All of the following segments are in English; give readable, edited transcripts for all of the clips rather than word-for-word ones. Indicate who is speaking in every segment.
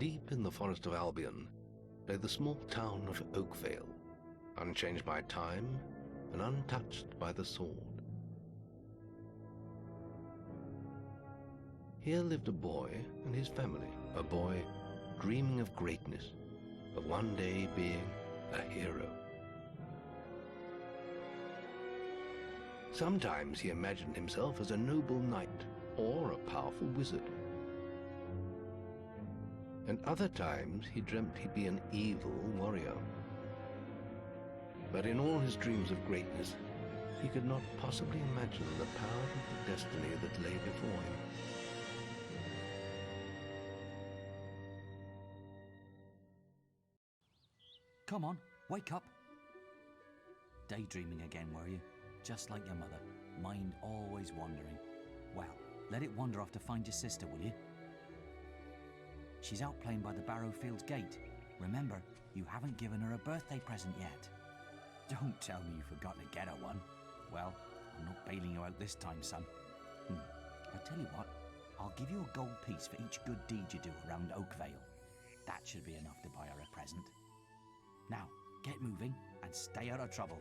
Speaker 1: Deep in the forest of Albion lay the small town of Oakvale, unchanged by time and untouched by the sword. Here lived a boy and his family, a boy dreaming of greatness, of one day being a hero. Sometimes he imagined himself as a noble knight or a powerful wizard. And other times he dreamt he'd be an evil warrior. But in all his dreams of greatness, he could not possibly imagine the power of the destiny that lay before him.
Speaker 2: Come on, wake up. Daydreaming again, were you? Just like your mother, mind always wandering. Well, let it wander off to find your sister, will you? She's out playing by the Barrowfields gate. Remember, you haven't given her a birthday present yet. Don't tell me you forgot to get her one. Well, I'm not bailing you out this time, son. I tell you what, I'll give you a gold piece for each good deed you do around Oakvale. That should be enough to buy her a present. Now, get moving and stay out of trouble.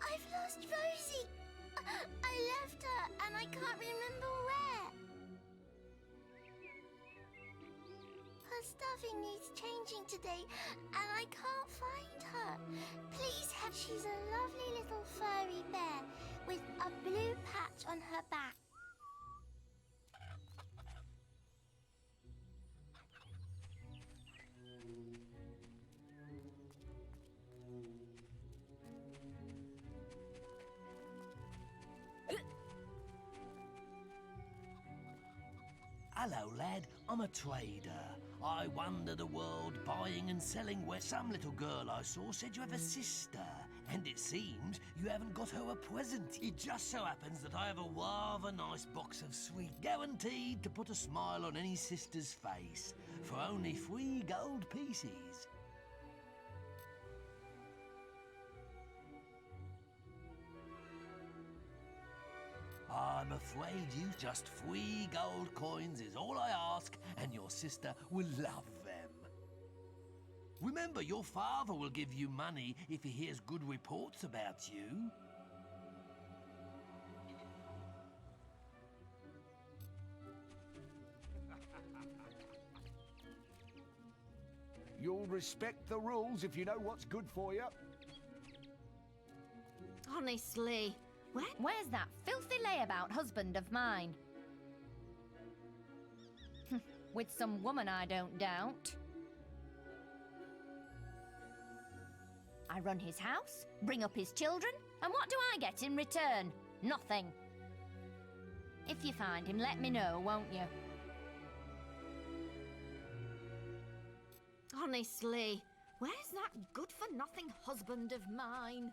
Speaker 3: I've lost Rosie. I left her and I can't remember where. Her stuffing needs changing today and I can't find her. Please help. She's a lovely little furry bear with a blue patch on her back.
Speaker 4: Hello, lad. I'm a trader. I wander the world buying and selling where some little girl I saw said you have a sister, and it seems you haven't got her a present. It just so happens that I have a rather nice box of sweet, guaranteed to put a smile on any sister's face, for only 3 gold pieces. I'm afraid you just 3 gold coins is all I ask, and your sister will love them. Remember, your father will give you money if he hears good reports about you.
Speaker 5: You'll respect the rules if you know what's good for you.
Speaker 6: Honestly, where's that filthy layabout husband of mine? With some woman, I don't doubt. I run his house, bring up his children, and what do I get in return? Nothing. If you find him, let me know, won't you? Honestly, where's that good-for-nothing husband of mine?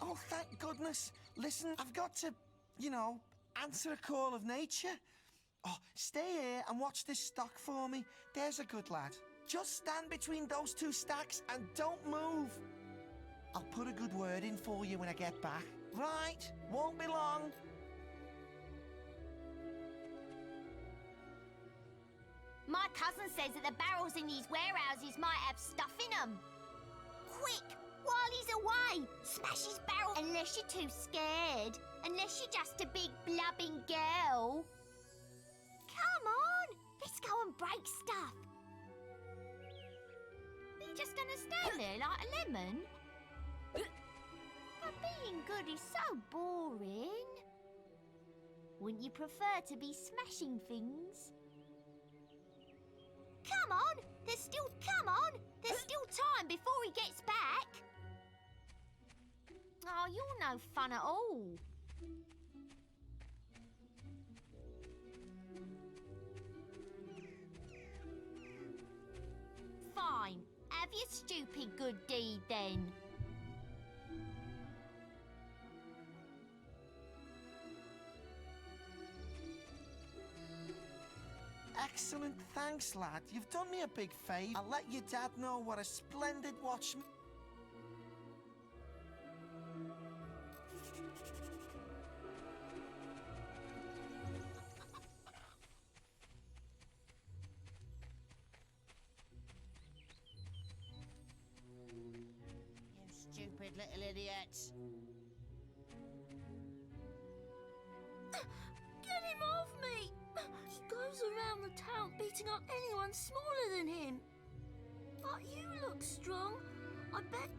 Speaker 7: Oh, thank goodness. Listen, I've got to, answer a call of nature. Oh, stay here and watch this stock for me. There's a good lad. Just stand between those 2 stacks and don't move. I'll put a good word in for you when I get back. Right, won't be long.
Speaker 3: My cousin says that the barrels in these warehouses might have stuff in them. Quick, while he's away, smash his barrel unless you're too scared. Unless you're just a big blubbing girl. Come on, let's go and break stuff. Are you just gonna stand there like a lemon? But being good is so boring. Wouldn't you prefer to be smashing things? Come on! There's still... Come on! There's still time before he gets back. Oh, you're no fun at all. Fine. Have your stupid good deed then.
Speaker 7: Excellent, thanks, lad. You've done me a big favour. I'll let your dad know what a splendid watchman...
Speaker 3: You stupid little idiots.
Speaker 8: Get him off me! He goes around the town beating up anyone smaller than him. But you look strong. I bet...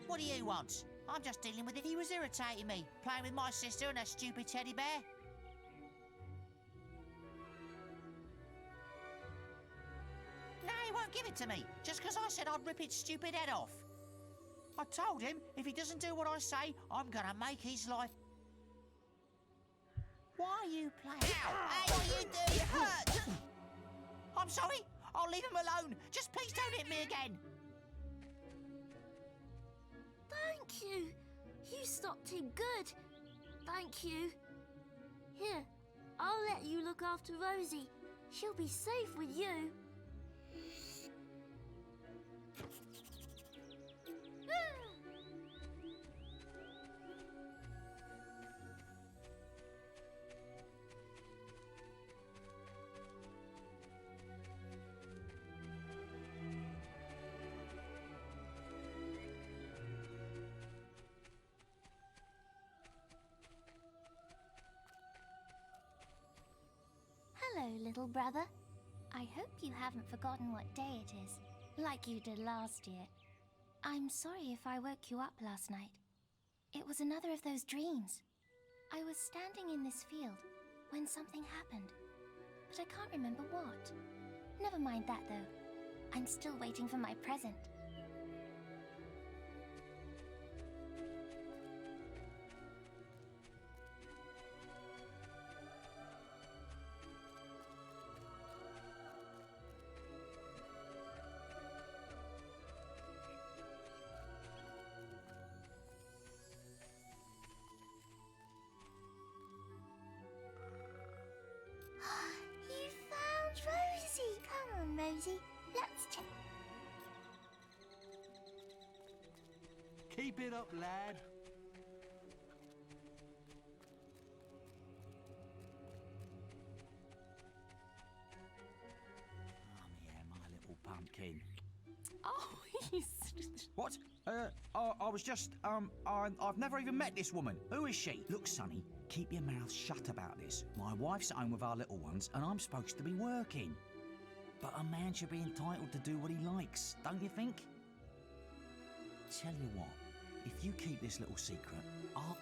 Speaker 9: What do you want? I'm just dealing with it. He was irritating me, playing with my sister and her stupid teddy bear. No, he won't give it to me, just because I said I'd rip its stupid head off. I told him if he doesn't do what I say, I'm gonna make his life... Why are you playing? Ow! Hey, what are you doing? It hurts! I'm sorry. I'll leave him alone. Just please don't hit me again.
Speaker 8: Thank you. You stopped him good. Thank you. Here, I'll let you look after Rosie. She'll be safe with you.
Speaker 3: Hello, little brother. I hope you haven't forgotten what day it is, like you did last year. I'm sorry if I woke you up last night. It was another of those dreams. I was standing in this field when something happened, but I can't remember what. Never mind that, though. I'm still waiting for my present. You found Rosie! Come on, Rosie. Let's check.
Speaker 4: Keep it up, lad.
Speaker 2: Come here, my little pumpkin.
Speaker 6: Oh, he's...
Speaker 2: What? I was just, I've never even met this woman. Who is she? Look, Sonny, keep your mouth shut about this. My wife's at home with our little ones, and I'm supposed to be working. But a man should be entitled to do what he likes, don't you think? Tell you what, if you keep this little secret, I'll...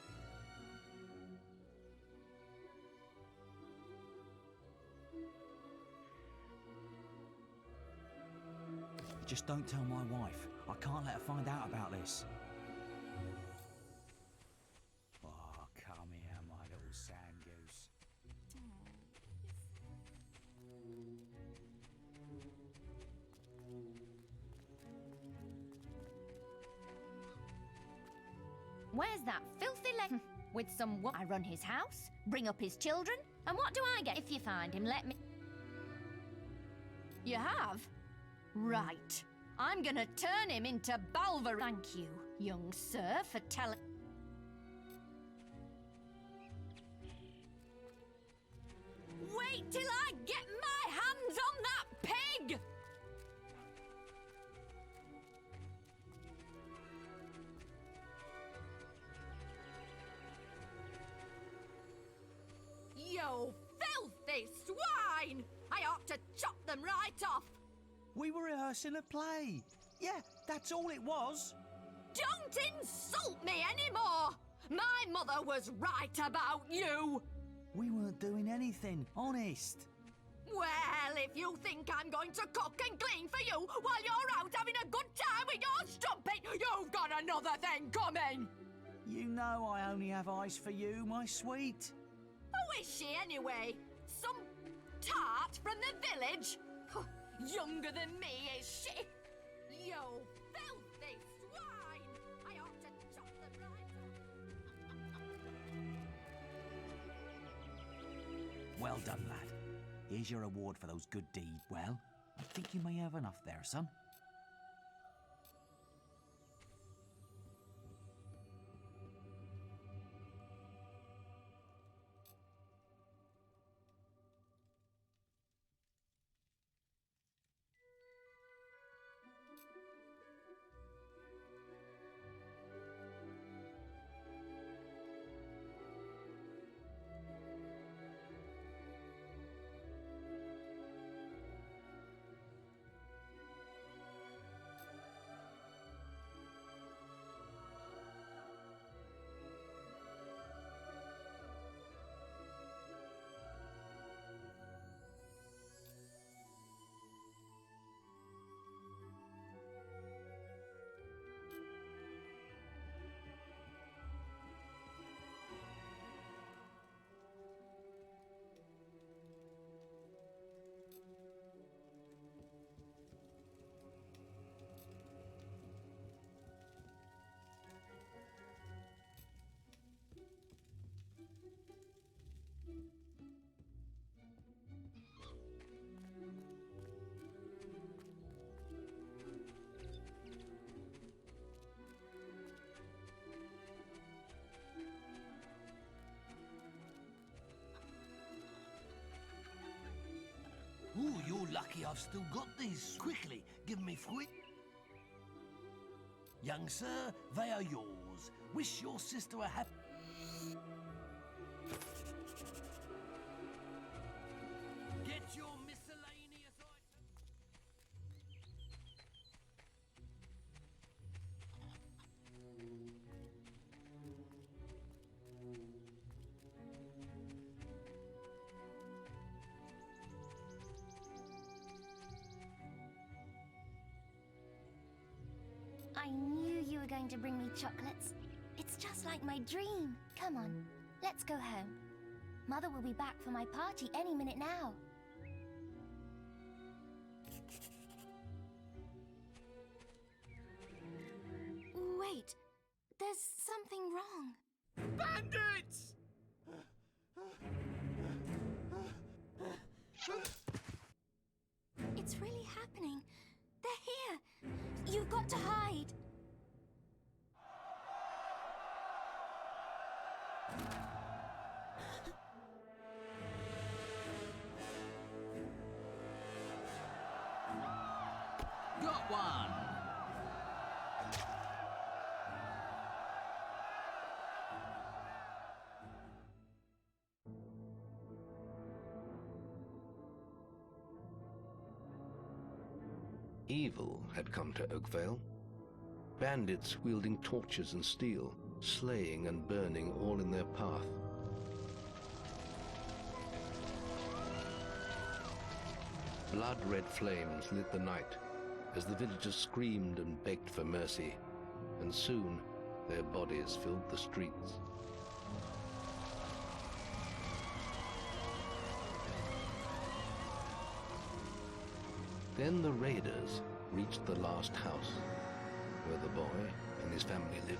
Speaker 2: Just don't tell my wife. I can't let her find out about this. Oh, come here, my little sand goose.
Speaker 6: Where's that filthy leg? With some I run his house, bring up his children, and what do I get? If you find him, let me... You have? Right. I'm gonna turn him into Balver. Thank you, young sir, for telling... Wait till I get my hands on that pig! You filthy swine! I ought to chop them right off!
Speaker 2: We were rehearsing a play. Yeah, that's all it was.
Speaker 6: Don't insult me anymore! My mother was right about you!
Speaker 2: We weren't doing anything, honest.
Speaker 6: Well, if you think I'm going to cook and clean for you while you're out having a good time with your strumpet, you've got another thing coming!
Speaker 2: You know I only have eyes for you, my sweet.
Speaker 6: Who is she anyway? Some tart from the village? Younger than me, is she? You filthy swine! I ought to chop them right off.
Speaker 2: Well done, lad. Here's your reward for those good deeds. Well, I think you may have enough there, son.
Speaker 4: Ooh, you're lucky I've still got these. Quickly, give me fruit. Young sir, they are yours. Wish your sister a happy... Get your miscellaneous items.
Speaker 3: I knew you were going to bring me chocolates. It's just like my dream. Come on, let's go home. Mother will be back for my party any minute now. Wait, there's something wrong.
Speaker 7: Bandits!
Speaker 3: It's really happening. They're here. You've got to hide.
Speaker 2: Got one!
Speaker 1: Evil had come to Oakvale. Bandits wielding torches and steel, slaying and burning all in their path. Blood-red flames lit the night as the villagers screamed and begged for mercy, and soon their bodies filled the streets. Then the raiders reached the last house, where the boy and his family lived.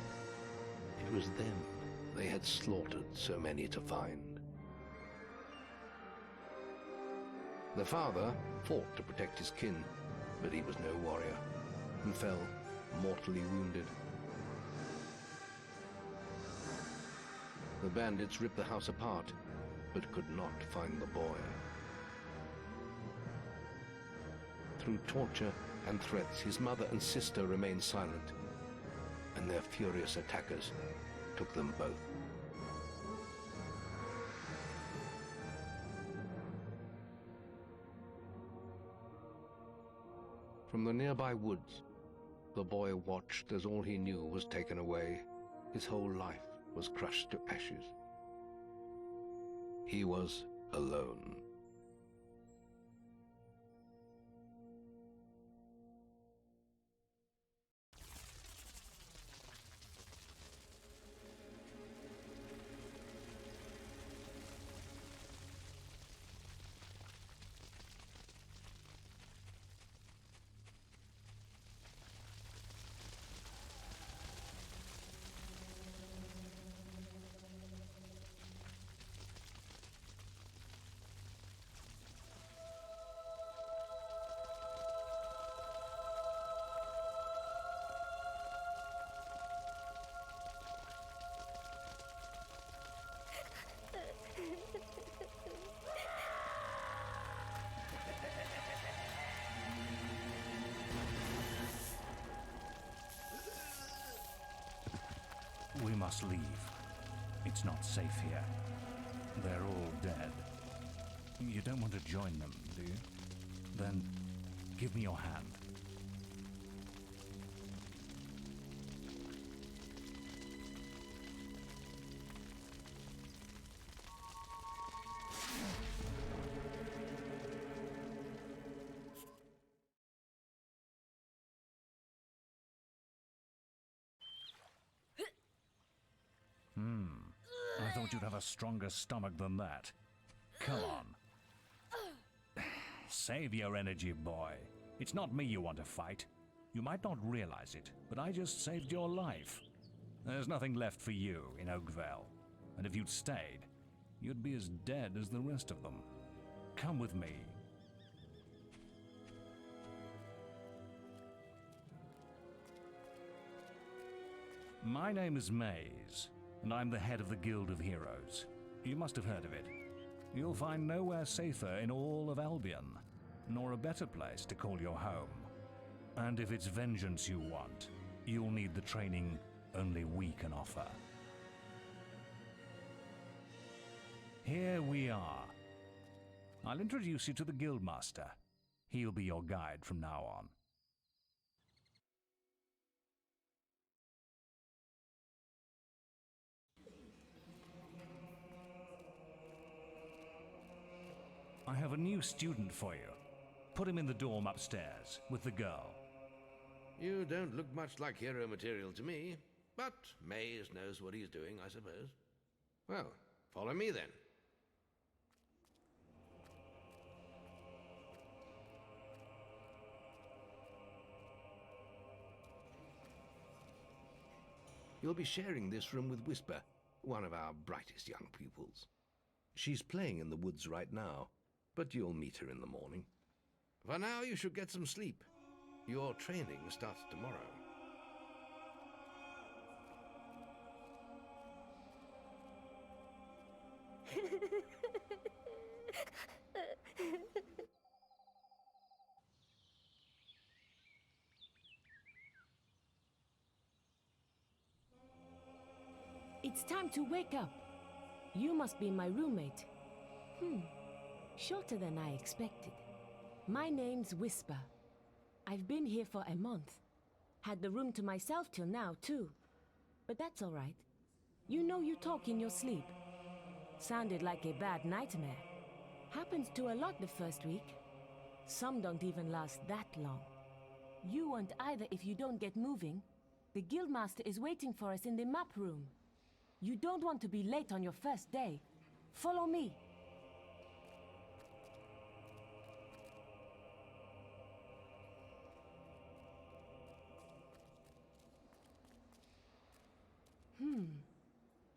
Speaker 1: It was them they had slaughtered so many to find. The father fought to protect his kin, but he was no warrior, and fell mortally wounded. The bandits ripped the house apart, but could not find the boy. Through torture and threats, his mother and sister remained silent, and their furious attackers took them both. From the nearby woods, The boy watched as all he knew was taken away. His whole life was crushed to ashes. He was alone.
Speaker 10: We must leave. It's not safe here. They're all dead. You don't want to join them, do you? Then give me your hand. I thought you'd have a stronger stomach than that. Come on. Save your energy, boy. It's not me you want to fight. You might not realize it, but I just saved your life. There's nothing left for you in Oakvale. And if you'd stayed, you'd be as dead as the rest of them. Come with me. My name is Maze, and I'm the head of the Guild of Heroes. You must have heard of it. You'll find nowhere safer in all of Albion, nor a better place to call your home. And if it's vengeance you want, you'll need the training only we can offer. Here we are. I'll introduce you to the Guildmaster. He'll be your guide from now on. I have a new student for you. Put him in the dorm upstairs, with the girl.
Speaker 1: You don't look much like hero material to me, but Maze knows what he's doing, I suppose. Well, follow me then. You'll be sharing this room with Whisper, one of our brightest young pupils. She's playing in the woods right now, but you'll meet her in the morning. For now, you should get some sleep. Your training starts tomorrow.
Speaker 11: It's time to wake up. You must be my roommate. Shorter than I expected. My name's Whisper. I've been here for a month. Had the room to myself till now, too. But that's all right. You know you talk in your sleep. Sounded like a bad nightmare. Happens to a lot the first week. Some don't even last that long. You won't either if you don't get moving. The Guildmaster is waiting for us in the map room. You don't want to be late on your first day. Follow me.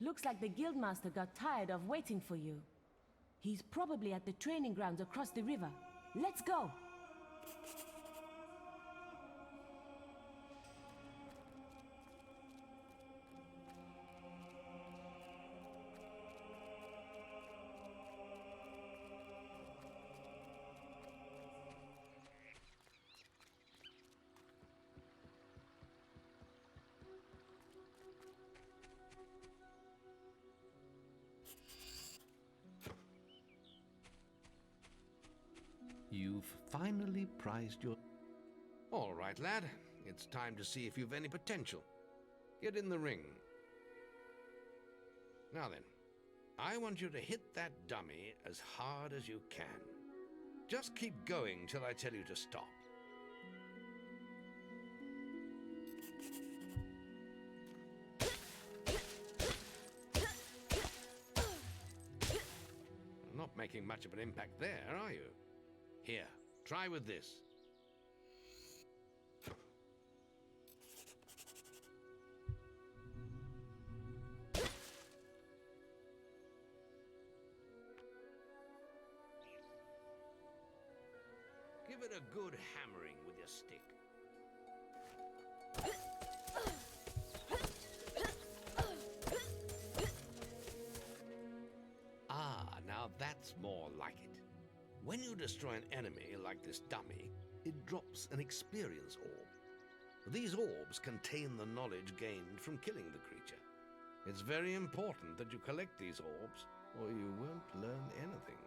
Speaker 11: Looks like the Guildmaster got tired of waiting for you. He's probably at the training grounds across the river. Let's go!
Speaker 1: You've finally prized your... All right, lad. It's time to see if you've any potential. Get in the ring. Now then, I want you to hit that dummy as hard as you can. Just keep going till I tell you to stop. Not making much of an impact there, are you? Here, try with this. Give it a good hammering with your stick. Ah, now that's more like it. When you destroy an enemy like this dummy, it drops an experience orb. These orbs contain the knowledge gained from killing the creature. It's very important that you collect these orbs, or you won't learn anything.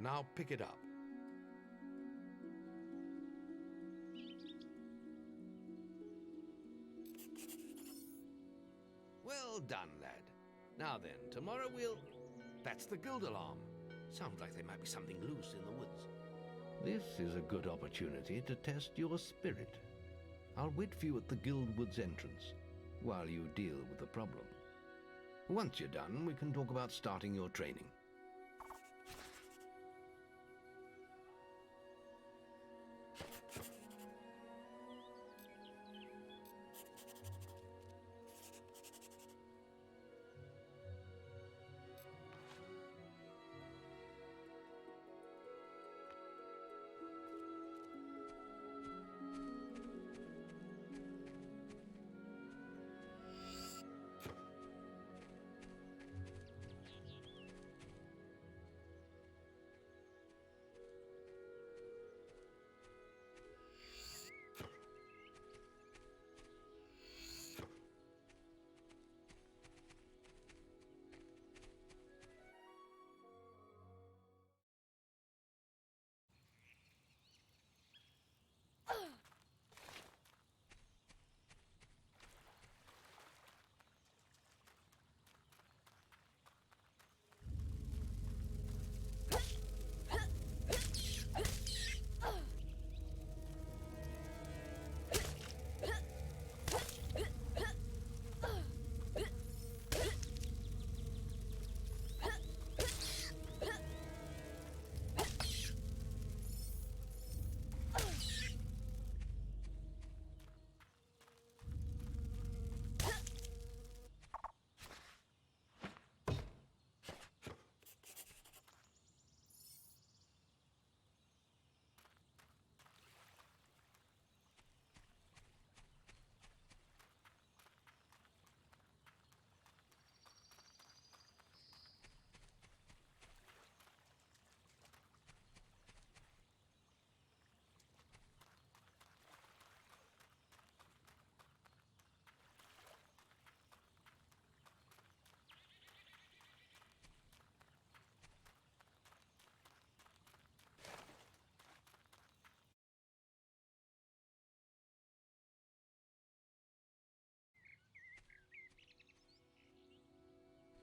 Speaker 1: Now pick it up. Well done, lad. Now then, tomorrow we'll... That's the guild alarm. Sounds like there might be something loose in the woods. This is a good opportunity to test your spirit. I'll wait for you at the guild woods entrance while you deal with the problem. Once you're done, we can talk about starting your training.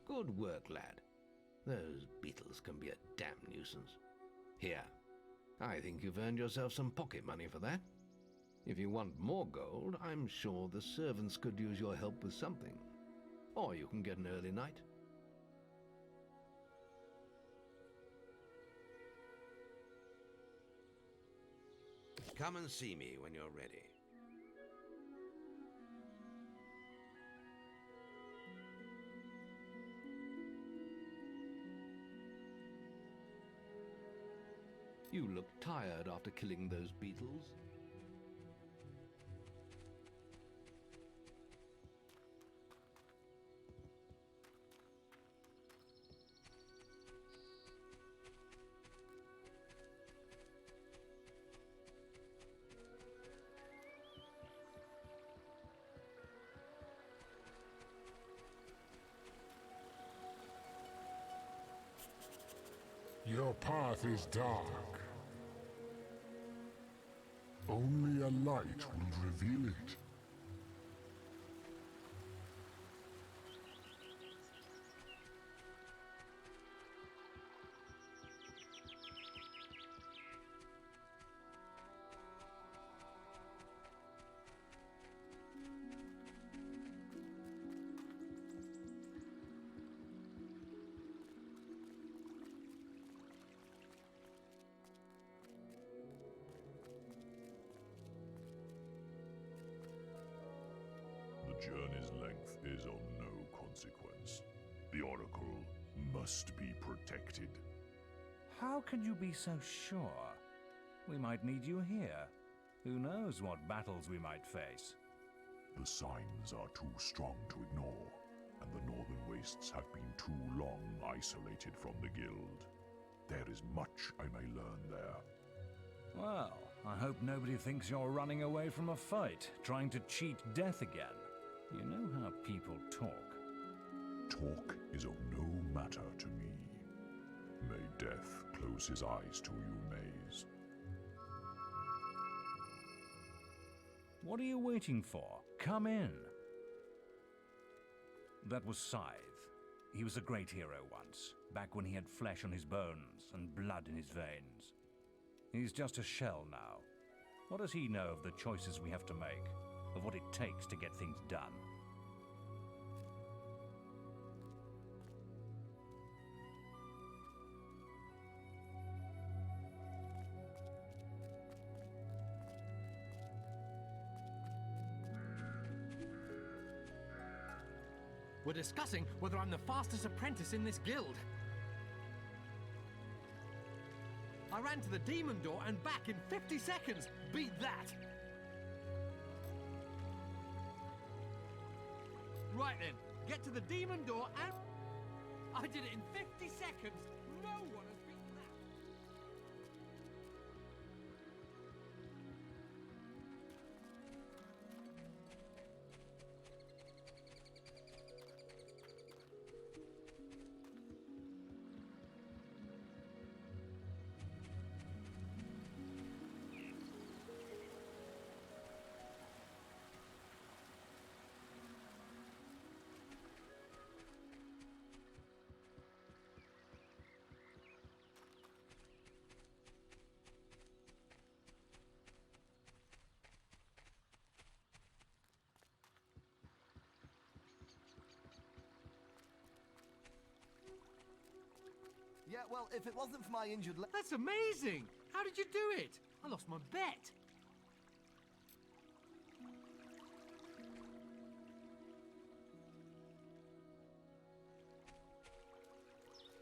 Speaker 1: Good work, lad. Those beetles can be a damn nuisance. Here, I think you've earned yourself some pocket money for that. If you want more gold, I'm sure the servants could use your help with something. Or you can get an early night. Come and see me when you're ready. You look tired after killing those beetles.
Speaker 12: Your path is dark. Only a light will reveal it.
Speaker 13: The journey's length is of no consequence. The Oracle must be protected.
Speaker 10: How can you be so sure? We might need you here. Who knows what battles we might face?
Speaker 13: The signs are too strong to ignore, and the Northern Wastes have been too long isolated from the Guild. There is much I may learn there.
Speaker 10: Well, I hope nobody thinks you're running away from a fight, trying to cheat death again. You know how people talk.
Speaker 13: Talk is of no matter to me. May death close his eyes to you, Maze.
Speaker 10: What are you waiting for? Come in. That was Scythe. He was a great hero once, back when he had flesh on his bones and blood in his veins. He's just a shell now. What does he know of the choices we have to make, of what it takes to get things done?
Speaker 14: We're discussing whether I'm the fastest apprentice in this guild. I ran to the demon door and back in 50 seconds. Beat that! Right then, get to the demon door and... I did it in 50 seconds! No one has beaten that!
Speaker 5: Yeah, well, if it wasn't for my injured leg...
Speaker 14: That's amazing! How did you do it? I lost my bet.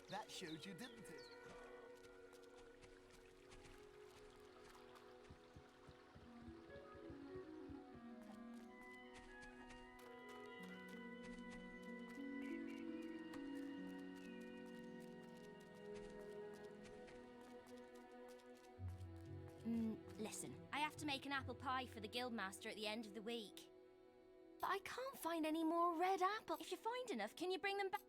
Speaker 5: That showed you, didn't it?
Speaker 3: Listen, I have to make an apple pie for the guildmaster at the end of the week. But I can't find any more red apples. If you find enough, can you bring them back?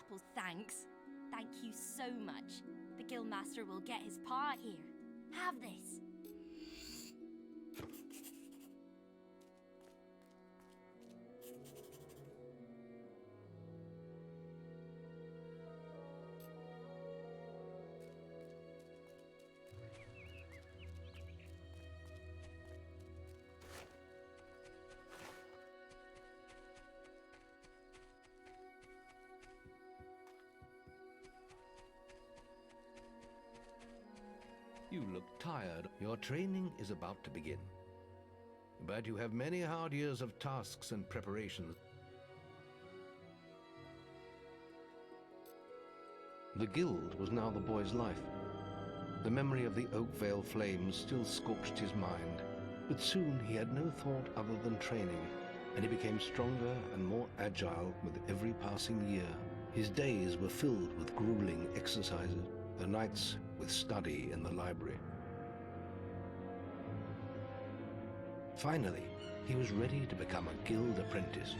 Speaker 3: Apples, thanks. Thank you so much. The guildmaster will get his pie here. Have this.
Speaker 1: You look tired. Your training is about to begin. But you have many hard years of tasks and preparations. The guild was now the boy's life. The memory of the Oakvale flames still scorched his mind, but soon he had no thought other than training, and he became stronger and more agile with every passing year. His days were filled with grueling exercises, the nights with study in the library. Finally, he was ready to become a guild apprentice,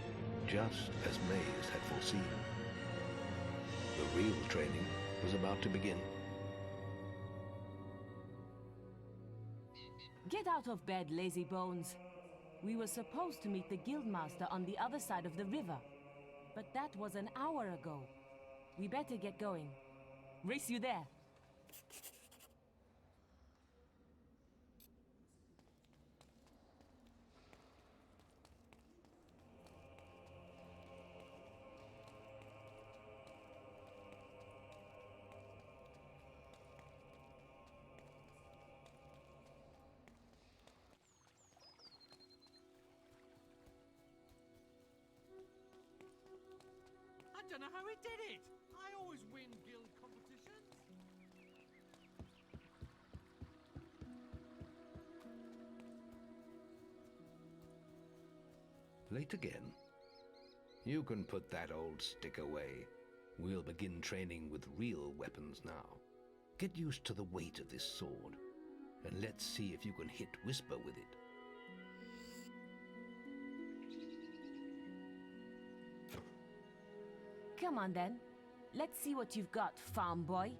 Speaker 1: just as Maze had foreseen. The real training was about to begin.
Speaker 11: Get out of bed, lazy bones. We were supposed to meet the guildmaster on the other side of the river, but that was an hour ago. We better get going. Race you there.
Speaker 14: I don't know how he did it. I always win guild competitions.
Speaker 1: Late again? You can put that old stick away. We'll begin training with real weapons now. Get used to the weight of this sword, and let's see if you can hit Whisper with it.
Speaker 11: Come on then. Let's see what you've got, farm boy.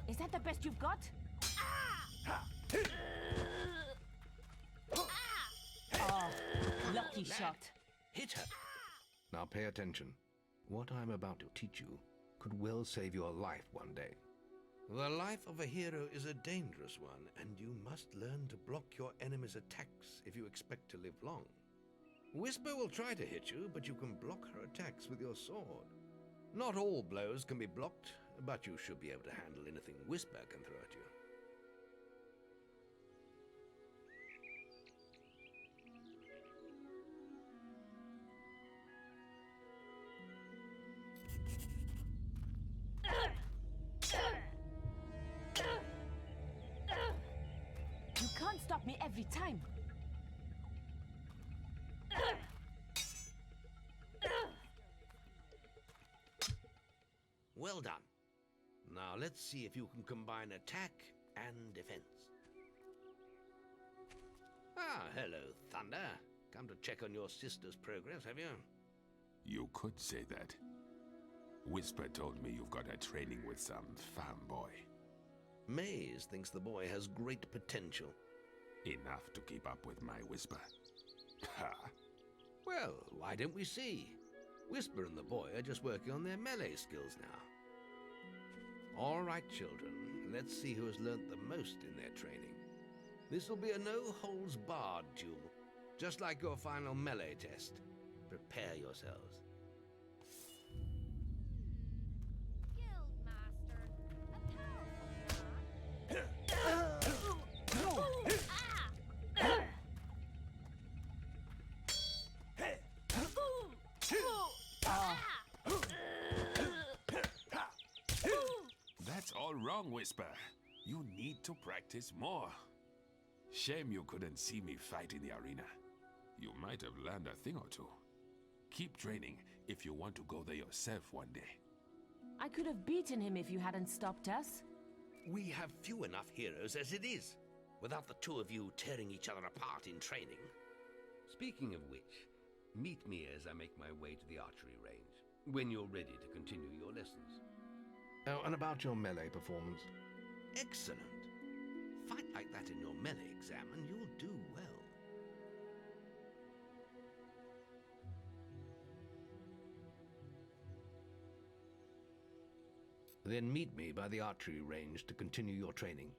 Speaker 11: Is that the best you've got? Oh, lucky shot.
Speaker 1: Hit her! Now pay attention. What I'm about to teach you could well save your life one day. The life of a hero is a dangerous one, and you must learn to block your enemy's attacks if you expect to live long. Whisper will try to hit you, but you can block her attacks with your sword. Not all blows can be blocked, but you should be able to handle anything Whisper can throw at you.
Speaker 11: You can't stop me every time.
Speaker 1: Well done. Now let's see if you can combine attack and defense. Ah, hello, Thunder. Come to check on your sister's progress, have you?
Speaker 15: You could say that. Whisper told me you've got her training with some farm boy.
Speaker 1: Maze thinks the boy has great potential.
Speaker 15: Enough to keep up with my Whisper. Ha!
Speaker 1: Well, why don't we see? Whisper and the boy are just working on their melee skills now. All right, children, let's see who has learnt the most in their training. This will be a no-holds-barred duel, just like your final melee test. Prepare yourselves.
Speaker 15: That's all wrong, Whisper. You need to practice more. Shame you couldn't see me fight in the arena. You might have learned a thing or two. Keep training if you want to go there yourself one day.
Speaker 11: I could have beaten him if you hadn't stopped us.
Speaker 1: We have few enough heroes as it is, without the two of you tearing each other apart in training. Speaking of which, meet me as I make my way to the archery range, when you're ready to continue your lessons. Oh, and about your melee performance. Excellent. Fight like that in your melee exam and you'll do well. Then meet me by the archery range to continue your training.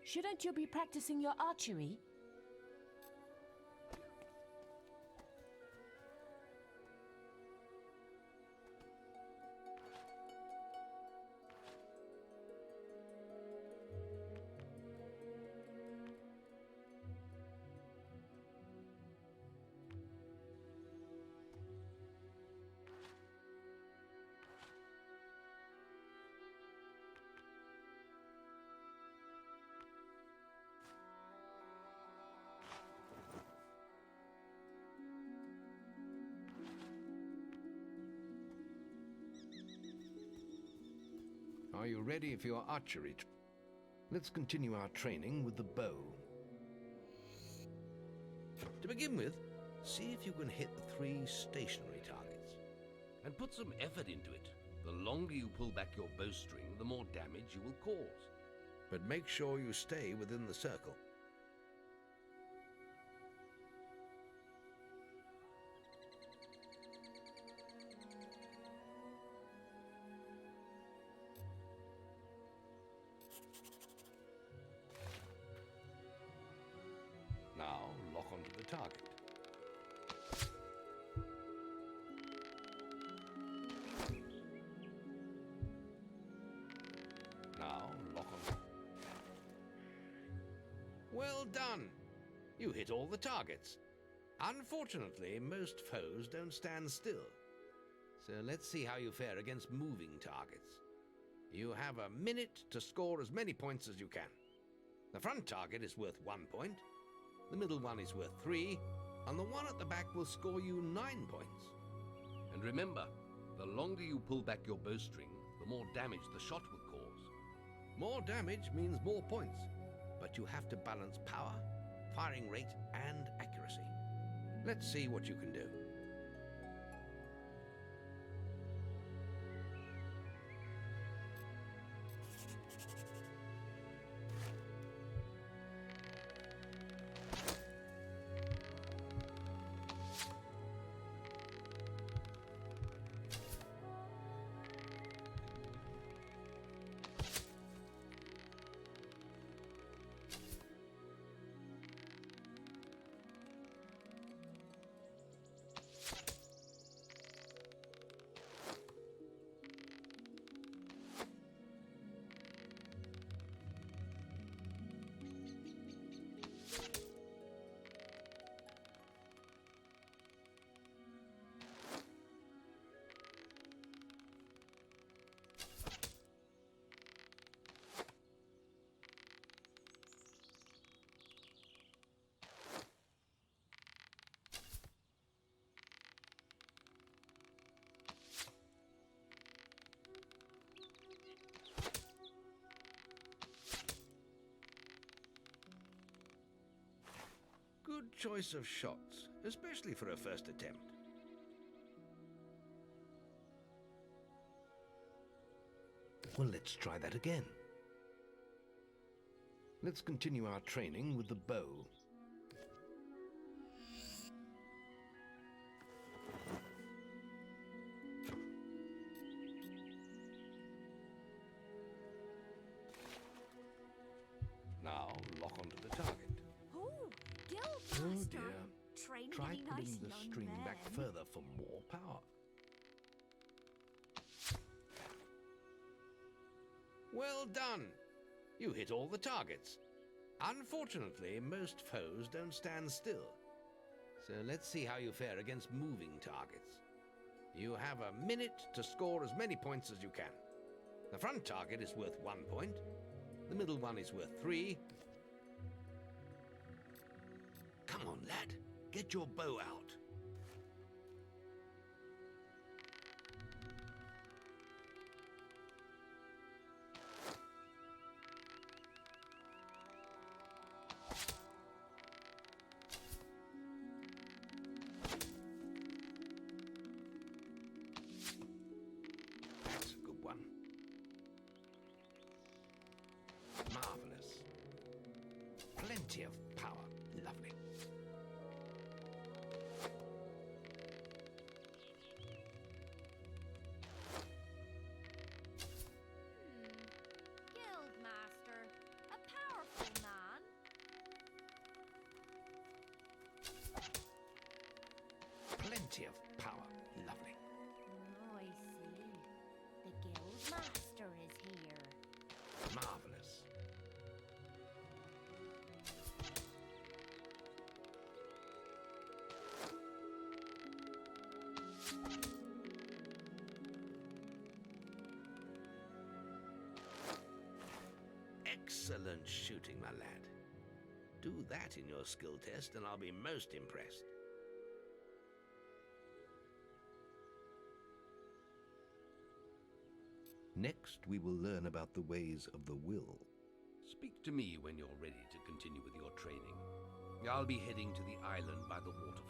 Speaker 11: Shouldn't you be practicing your archery?
Speaker 1: Are you ready for your archery? Let's continue our training with the bow. To begin with, see if you can hit the 3 stationary targets.
Speaker 16: And put some effort into it. The longer you pull back your bowstring, the more damage you will cause.
Speaker 1: But make sure you stay within the circle. Now, lock onto the target. Now, lock on. Well done! You hit all the targets. Unfortunately, most foes don't stand still. So let's see how you fare against moving targets. You have a minute to score as many points as you can. The front target is worth 1 point, the middle one is worth 3, and the one at the back will score you 9 points.
Speaker 16: And remember, the longer you pull back your bowstring, the more damage the shot will cause.
Speaker 1: More damage means more points, but you have to balance power, firing rate, and accuracy. Let's see what you can do. Good choice of shots, especially for a first attempt. Well, let's try that again. Let's continue our training with the bow. Now, lock onto the target.
Speaker 8: Oh,
Speaker 1: Oh
Speaker 8: Guildmaster.
Speaker 1: dear.
Speaker 8: Training
Speaker 1: Try
Speaker 8: really
Speaker 1: putting
Speaker 8: nice
Speaker 1: the
Speaker 8: young
Speaker 1: string back
Speaker 8: men.
Speaker 1: further for more power. Well done! You hit all the targets. Unfortunately, most foes don't stand still. So let's see how you fare against moving targets. You have a minute to score as many points as you can. The front target is worth 1 point. The middle one is worth 3. Come on, lad. Get your bow out. That's a good one. Marvelous. Plenty of power. Lovely.
Speaker 8: Guildmaster, a powerful man.
Speaker 1: Plenty of power. Lovely.
Speaker 8: Oh, I see. The Guildmaster is here.
Speaker 1: Marvelous. Excellent shooting, my lad. Do that in your skill test and I'll be most impressed. Next, we will learn about the ways of the will.
Speaker 16: Speak to me when you're ready to continue with your training. I'll be heading to the island by the waterfalls.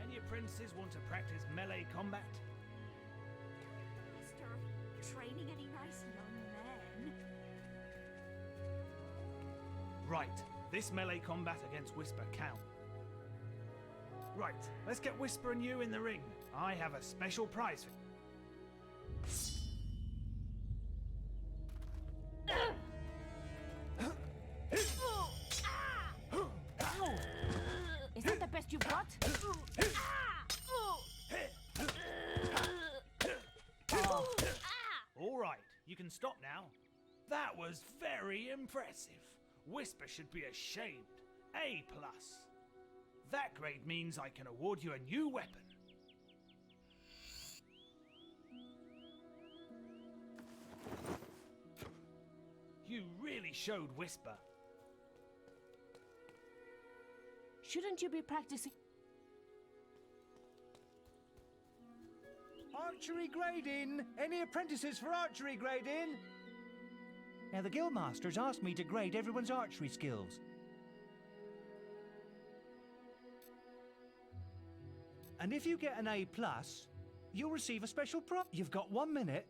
Speaker 10: Any apprentices want to practice melee combat?
Speaker 6: Master, training any nice young men?
Speaker 10: Right, this melee combat against Whisper count. Right, let's get Whisper and you in the ring. I have a special prize for
Speaker 11: Is that the best you've got?
Speaker 10: All right, you can stop now. That was very impressive. Whisper should be ashamed. A+. That grade means I can award you a new weapon. You really showed Whisper.
Speaker 11: Shouldn't you be practicing?
Speaker 17: Archery grading! Any apprentices for archery grading? Now, the guildmaster's asked me to grade everyone's archery skills. And if you get an A+, you'll receive a special prop. You've got 1 minute.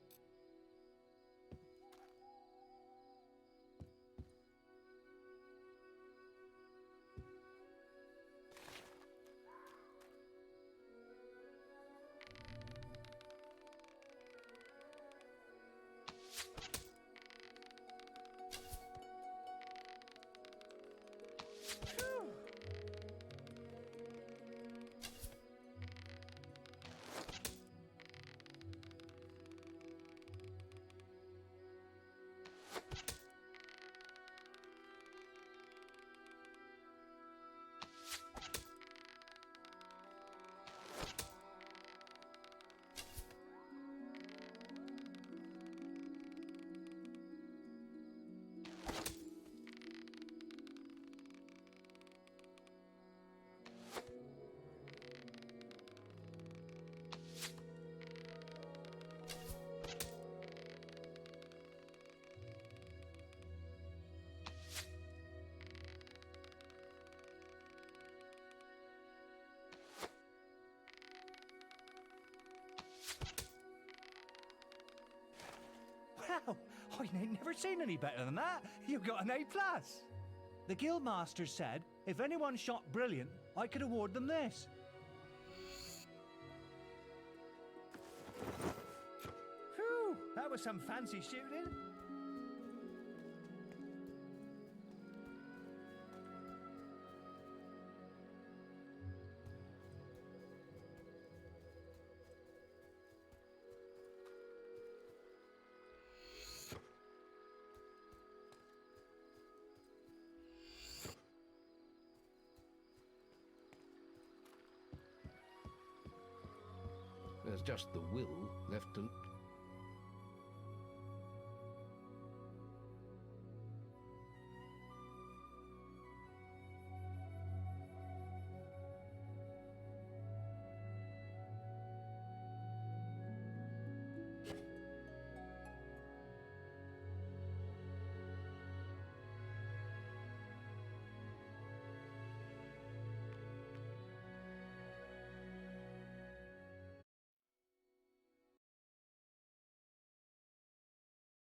Speaker 17: Wow, I ain't never seen any better than that. You got an A+. The guildmaster said if anyone shot brilliant, I could award them this. Whew, that was some fancy shooting.
Speaker 1: There's just the will left to...